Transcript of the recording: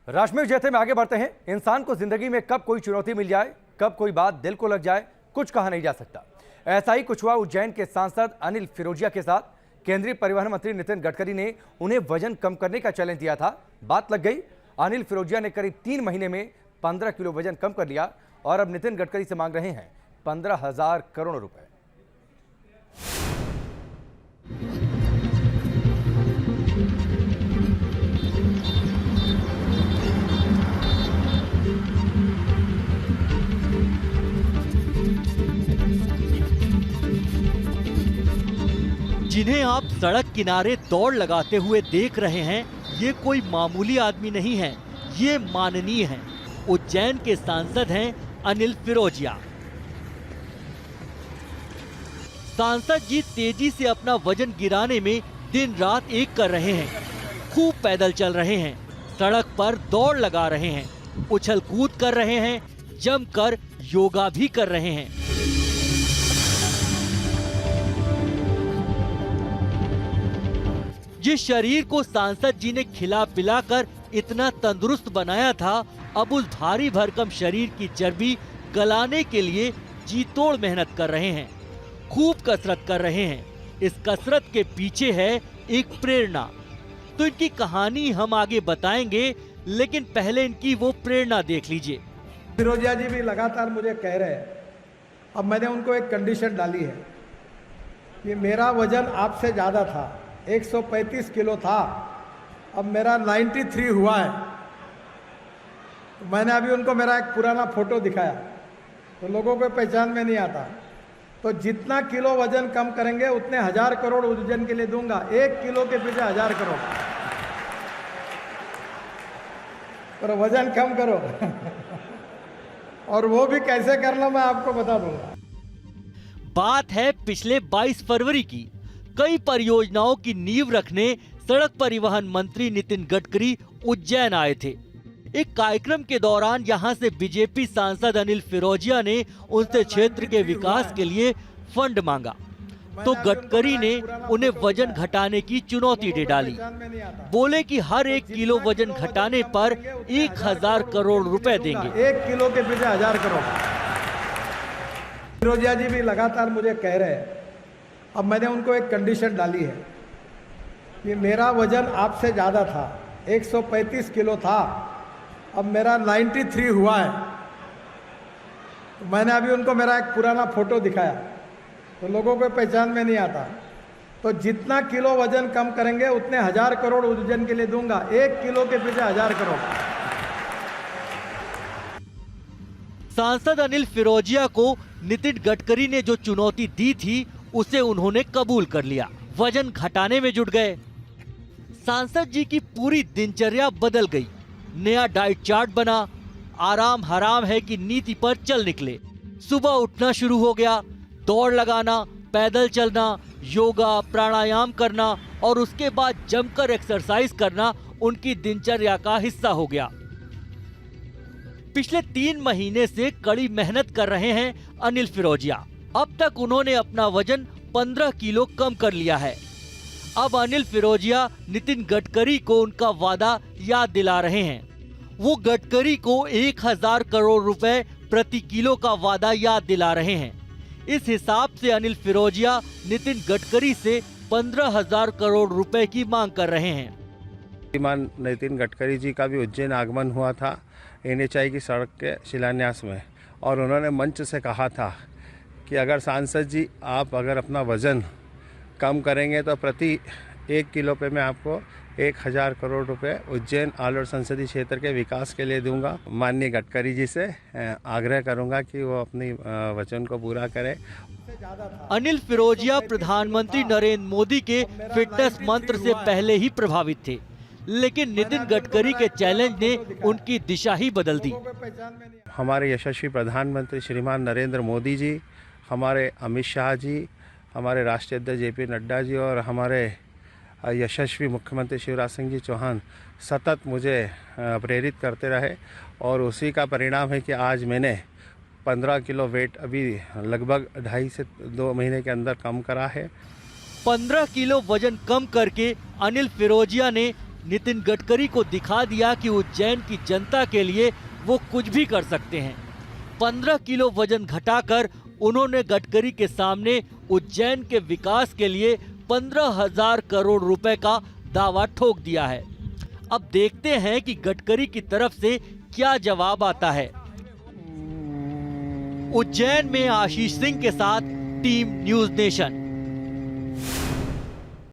राष्ट्रमय जैसे में आगे बढ़ते हैं। इंसान को जिंदगी में कब कोई चुनौती मिल जाए, कब कोई बात दिल को लग जाए, कुछ कहा नहीं जा सकता। ऐसा ही कुछ हुआ उज्जैन के सांसद अनिल फिरोजिया के साथ। केंद्रीय परिवहन मंत्री नितिन गडकरी ने उन्हें वजन कम करने का चैलेंज दिया था। बात लग गई। अनिल फिरोजिया ने करीब 3 महीने में 15 किलो वजन कम कर लिया और अब नितिन गडकरी से मांग रहे हैं 15,000 करोड़ रुपए। जिन्हें आप सड़क किनारे दौड़ लगाते हुए देख रहे हैं, ये कोई मामूली आदमी नहीं है, ये माननीय हैं। उज्जैन के सांसद हैं अनिल फिरोजिया। सांसद जी तेजी से अपना वजन गिराने में दिन रात एक कर रहे हैं। खूब पैदल चल रहे हैं, सड़क पर दौड़ लगा रहे हैं, उछल कूद कर रहे हैं, जमकर योगा भी कर रहे हैं। जिस शरीर को सांसद जी ने खिला पिलाकर इतना तंदुरुस्त बनाया था, अब उस भारी भरकम शरीर की चर्बी गलाने के लिए जी तोड़ मेहनत कर रहे हैं, खूब कसरत कर रहे हैं। इस कसरत के पीछे है एक प्रेरणा। तो इनकी कहानी हम आगे बताएंगे, लेकिन पहले इनकी वो प्रेरणा देख लीजिए। फिरोजिया जी भी लगातार मुझे कह रहे हैं, अब मैंने उनको एक कंडीशन डाली है कि मेरा वजन आपसे ज्यादा था, 135 किलो था, अब मेरा 93 हुआ है। तो मैंने अभी उनको मेरा एक पुराना फोटो दिखाया, तो लोगों को पहचान में नहीं आता। तो जितना किलो वजन कम करेंगे उतने 1000 करोड़ उज्जैन के लिए दूंगा। 1 किलो के पीछे 1000 करोड़। पर वजन कम करो और वो भी कैसे करना मैं आपको बता दूंगा। बात है पिछले 22 फरवरी की। कई परियोजनाओं की नींव रखने सड़क परिवहन मंत्री नितिन गडकरी उज्जैन आए थे। एक कार्यक्रम के दौरान यहां से बीजेपी सांसद अनिल फिरोजिया ने उनसे क्षेत्र के विकास के लिए फंड मांगा, तो गडकरी ने उन्हें वजन घटाने की चुनौती दे डाली। बोले कि हर 1 किलो वजन घटाने पर 1000 करोड़ रुपए देंगे। 1 किलो के पीछे 1000 करोड़। फिरोजिया जी भी लगातार मुझे कह रहे हैं, अब मैंने उनको एक कंडीशन डाली है कि मेरा वजन आपसे ज़्यादा था, 135 किलो था, अब मेरा 93 हुआ है। तो मैंने अभी उनको मेरा एक पुराना फोटो दिखाया, तो लोगों को पहचान में नहीं आता। तो जितना किलो वजन कम करेंगे उतने 1000 करोड़ उज्जैन के लिए दूंगा। 1 किलो के पीछे 1000 करोड़। सांसद अनिल फिरोजिया को नितिन गडकरी ने जो चुनौती दी थी, उसे उन्होंने कबूल कर लिया। वजन घटाने में जुट गए। सांसद जी की पूरी दिनचर्या बदल गई। नया डाइट चार्ट बना। आराम हराम है कि नीति पर चल निकले। सुबह उठना शुरू हो गया, दौड़ लगाना, पैदल चलना, योगा प्राणायाम करना और उसके बाद जमकर एक्सरसाइज करना उनकी दिनचर्या का हिस्सा हो गया। पिछले 3 महीने से कड़ी मेहनत कर रहे हैं अनिल फिरोजिया। अब तक उन्होंने अपना वजन 15 किलो कम कर लिया है। अब अनिल फिरोजिया नितिन गडकरी को उनका वादा याद दिला रहे हैं। वो गडकरी को 1000 करोड़ रुपए प्रति किलो का वादा याद दिला रहे हैं। इस हिसाब से अनिल फिरोजिया नितिन गडकरी से 15,000 करोड़ रुपए की मांग कर रहे हैं। श्रीमान नितिन गडकरी जी का भी उज्जैन आगमन हुआ था NHI की सड़क के शिलान्यास में, और उन्होंने मंच से कहा था कि अगर सांसद जी आप अगर अपना वज़न कम करेंगे तो प्रति 1 किलो पे मैं आपको 1000 करोड़ रुपए उज्जैन आलोट संसदीय क्षेत्र के विकास के लिए दूंगा। माननीय गडकरी जी से आग्रह करूंगा कि वो अपनी वचन को पूरा करें। अनिल फिरोजिया प्रधानमंत्री नरेंद्र मोदी के फिटनेस मंत्र से पहले ही प्रभावित थे, लेकिन नितिन गडकरी के चैलेंज ने उनकी दिशा ही बदल दी। हमारे यशस्वी प्रधानमंत्री श्रीमान नरेंद्र मोदी जी, हमारे अमित शाह जी, हमारे राष्ट्रीय अध्यक्ष JP नड्डा जी और हमारे यशस्वी मुख्यमंत्री शिवराज सिंह जी चौहान सतत मुझे प्रेरित करते रहे, और उसी का परिणाम है कि आज मैंने 15 किलो वेट अभी लगभग 2.5 से 2 महीने के अंदर कम करा है। 15 किलो वजन कम करके अनिल फिरोजिया ने नितिन गडकरी को दिखा दिया कि उज्जैन की जनता के लिए वो कुछ भी कर सकते हैं। 15 किलो वजन घटाकर उन्होंने गडकरी के सामने उज्जैन के विकास के लिए 15,000 करोड़ रुपए का दावा ठोक दिया है। अब देखते हैं कि गडकरी की तरफ से क्या जवाब आता है। उज्जैन में आशीष सिंह के साथ टीम न्यूज़ नेशन।